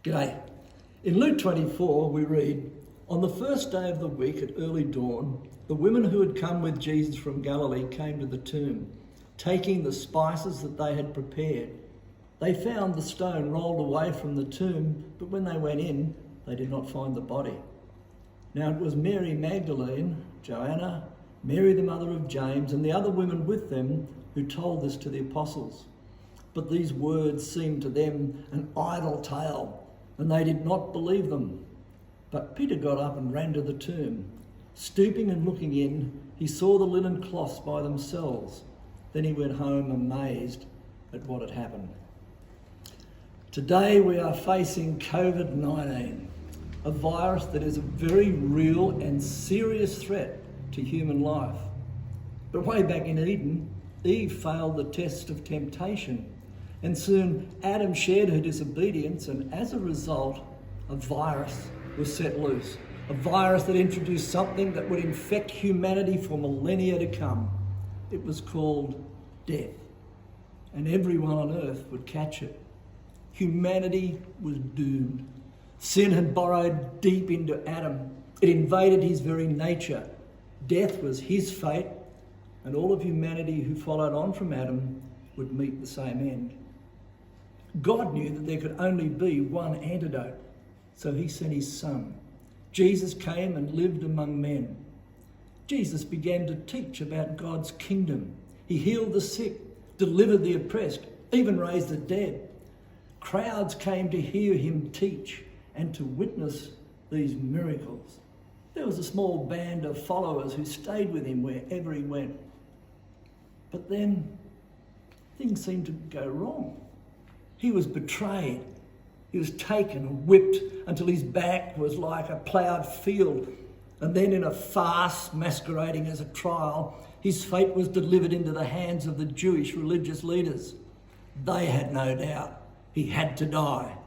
G'day. In Luke 24 we read, "On the first day of the week at early dawn, the women who had come with Jesus from Galilee came to the tomb, taking the spices that they had prepared. They found the stone rolled away from the tomb, but when they went in, they did not find the body. Now it was Mary Magdalene, Joanna, Mary the mother of James, and the other women with them who told this to the apostles. But these words seemed to them an idle tale, and they did not believe them. But Peter got up and ran to the tomb. Stooping and looking in, he saw the linen cloths by themselves. Then he went home amazed at what had happened." Today we are facing COVID-19, a virus that is a very real and serious threat to human life. But way back in Eden, Eve failed the test of temptation, and soon Adam shared her disobedience, and as a result, a virus was set loose. A virus that introduced something that would infect humanity for millennia to come. It was called death, and everyone on earth would catch it. Humanity was doomed. Sin had burrowed deep into Adam. It invaded his very nature. Death was his fate, and all of humanity who followed on from Adam would meet the same end. God knew that there could only be one antidote, so he sent his son. Jesus came and lived among men. Jesus began to teach about God's kingdom. He healed the sick, delivered the oppressed, even raised the dead. Crowds came to hear him teach and to witness these miracles. There was a small band of followers who stayed with him wherever he went. But then things seemed to go wrong. He was betrayed. He was taken and whipped until his back was like a ploughed field. And then in a farce masquerading as a trial, his fate was delivered into the hands of the Jewish religious leaders. They had no doubt he had to die.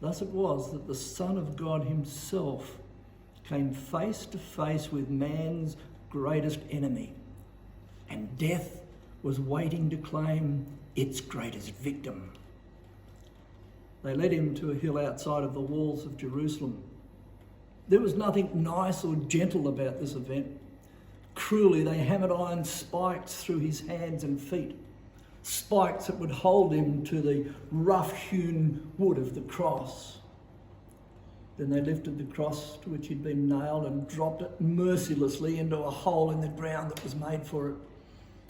Thus it was that the Son of God himself came face to face with man's greatest enemy, and death was waiting to claim its greatest victim. They led him to a hill outside of the walls of Jerusalem. There was nothing nice or gentle about this event. Cruelly, they hammered iron spikes through his hands and feet, spikes that would hold him to the rough-hewn wood of the cross. Then they lifted the cross to which he'd been nailed and dropped it mercilessly into a hole in the ground that was made for it.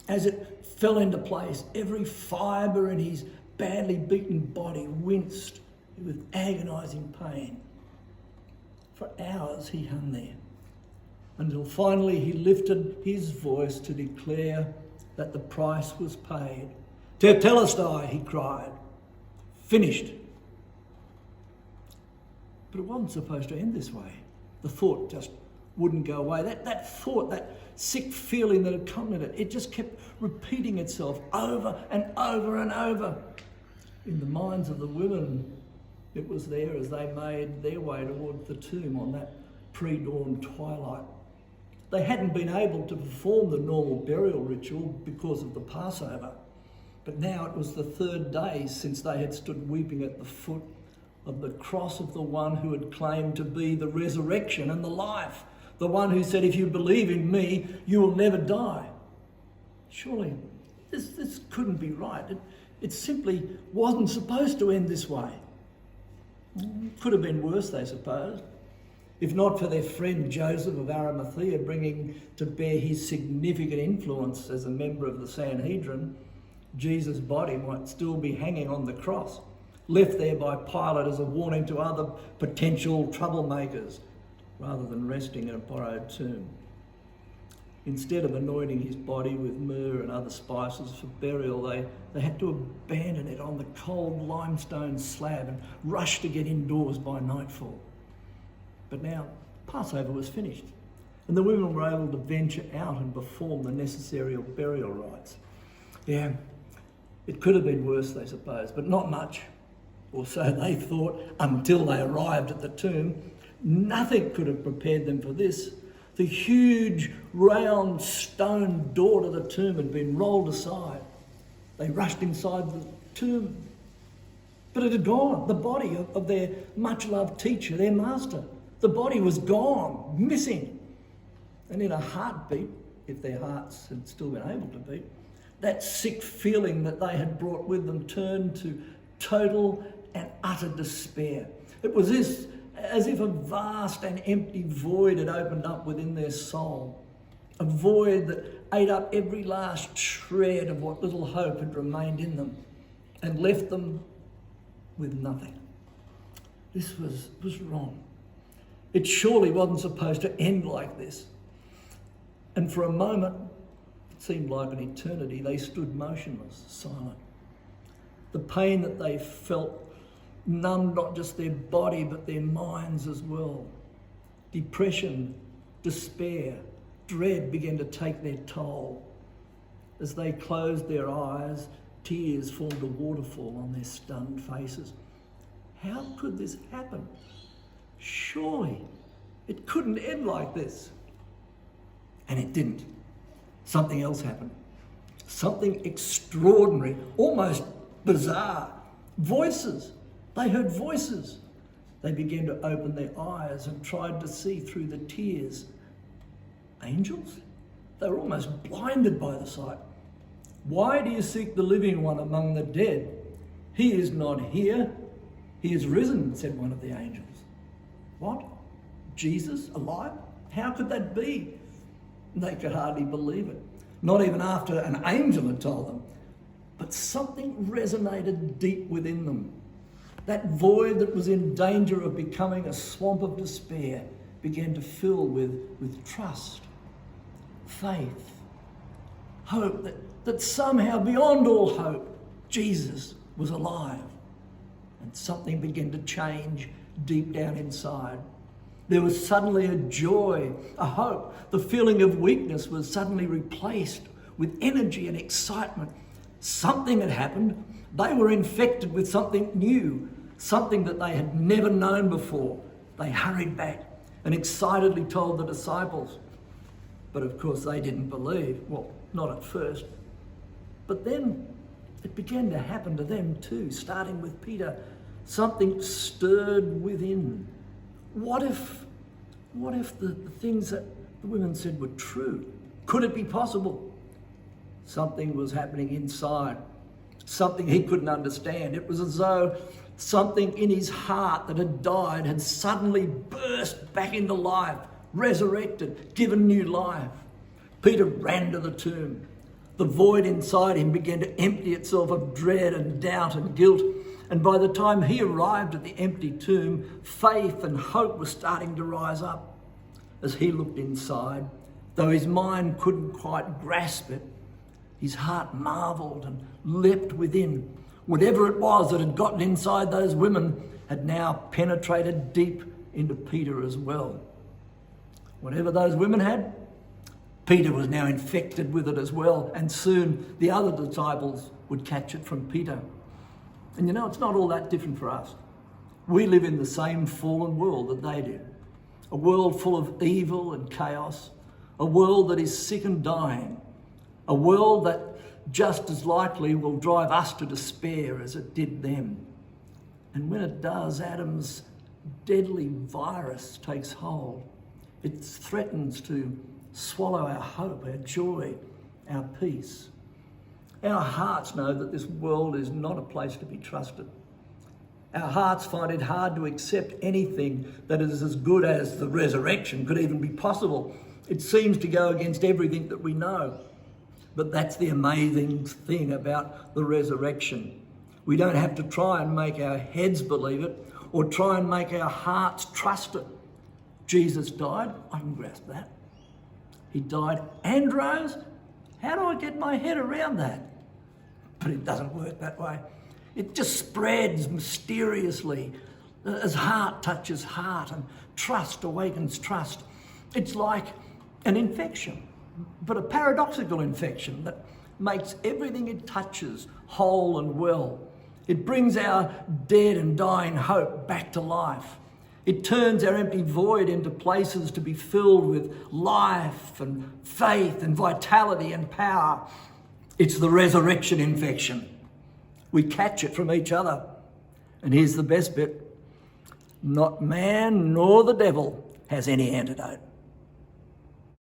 As it fell into place, every fibre in his badly beaten body winced with agonising pain. For hours he hung there, until finally he lifted his voice to declare that the price was paid. "Tetelestai," he cried, "finished." But it wasn't supposed to end this way. The thought just wouldn't go away. That thought, that sick feeling that accompanied it, it just kept repeating itself over and over and over. In the minds of the women, it was there as they made their way towards the tomb on that pre-dawn twilight. They hadn't been able to perform the normal burial ritual because of the Passover, but now it was the third day since they had stood weeping at the foot of the cross of the one who had claimed to be the resurrection and the life, the one who said, "If you believe in me, you will never die." Surely this couldn't be right. It simply wasn't supposed to end this way. It could have been worse, they supposed. If not for their friend Joseph of Arimathea bringing to bear his significant influence as a member of the Sanhedrin, Jesus' body might still be hanging on the cross, left there by Pilate as a warning to other potential troublemakers, rather than resting in a borrowed tomb. Instead of anointing his body with myrrh and other spices for burial, they had to abandon it on the cold limestone slab and rush to get indoors by nightfall. But now Passover was finished, and the women were able to venture out and perform the necessary burial rites. Yeah, it could have been worse, they suppose, but not much. Or so they thought until they arrived at the tomb. Nothing could have prepared them for this. The huge round stone door to the tomb had been rolled aside. They rushed inside the tomb. But it had gone. The body of their much-loved teacher, their master, the body was gone, missing. And in a heartbeat, if their hearts had still been able to beat, that sick feeling that they had brought with them turned to total and utter despair. It was as if a vast and empty void had opened up within their soul. A void that ate up every last shred of what little hope had remained in them and left them with nothing. This was wrong. It surely wasn't supposed to end like this. And for a moment, it seemed like an eternity, they stood motionless, silent. The pain that they felt numbed not just their body, but their minds as well. Depression, despair, dread began to take their toll. As they closed their eyes, tears formed a waterfall on their stunned faces. How could this happen? Surely it couldn't end like this. And it didn't. Something else happened. Something extraordinary, almost bizarre. Voices. They heard voices. They began to open their eyes and tried to see through the tears. Angels? They were almost blinded by the sight. Why do you seek the living one among the dead? He is not here. He is risen, said one of the angels. What? Jesus alive? How could that be? They could hardly believe it. Not even after an angel had told them. But something resonated deep within them. That void that was in danger of becoming a swamp of despair began to fill with trust, faith, hope that somehow beyond all hope, Jesus was alive. And something began to change deep down inside. There was suddenly a joy, a hope. The feeling of weakness was suddenly replaced with energy and excitement. Something had happened. They were infected with something new, something that they had never known before. They hurried back and excitedly told the disciples. But of course they didn't believe. Well, not at first. But then it began to happen to them too, starting with Peter. Something stirred within. What if the things that the women said were true? Could it be possible? Something was happening inside, something he couldn't understand. It was as though something in his heart that had died had suddenly burst back into life, resurrected, given new life. Peter ran to the tomb. The void inside him began to empty itself of dread and doubt and guilt. And by the time he arrived at the empty tomb, faith and hope were starting to rise up. As he looked inside, though his mind couldn't quite grasp it, his heart marvelled and leapt within. Whatever it was that had gotten inside those women had now penetrated deep into Peter as well. Whatever those women had, Peter was now infected with it as well, and soon the other disciples would catch it from Peter. And you know, it's not all that different for us. We live in the same fallen world that they do. A world full of evil and chaos. A world that is sick and dying. A world that just as likely will drive us to despair as it did them. And when it does, Adam's deadly virus takes hold. It threatens to swallow our hope, our joy, our peace. Our hearts know that this world is not a place to be trusted. Our hearts find it hard to accept anything that is as good as the resurrection could even be possible. It seems to go against everything that we know. But that's the amazing thing about the resurrection. We don't have to try and make our heads believe it or try and make our hearts trust it. Jesus died, I can grasp that. He died and rose. How do I get my head around that? But it doesn't work that way. It just spreads mysteriously as heart touches heart and trust awakens trust. It's like an infection, but a paradoxical infection that makes everything it touches whole and well. It brings our dead and dying hope back to life. It turns our empty void into places to be filled with life and faith and vitality and power. It's the resurrection infection. We catch it from each other. And here's the best bit: not man nor the devil has any antidote.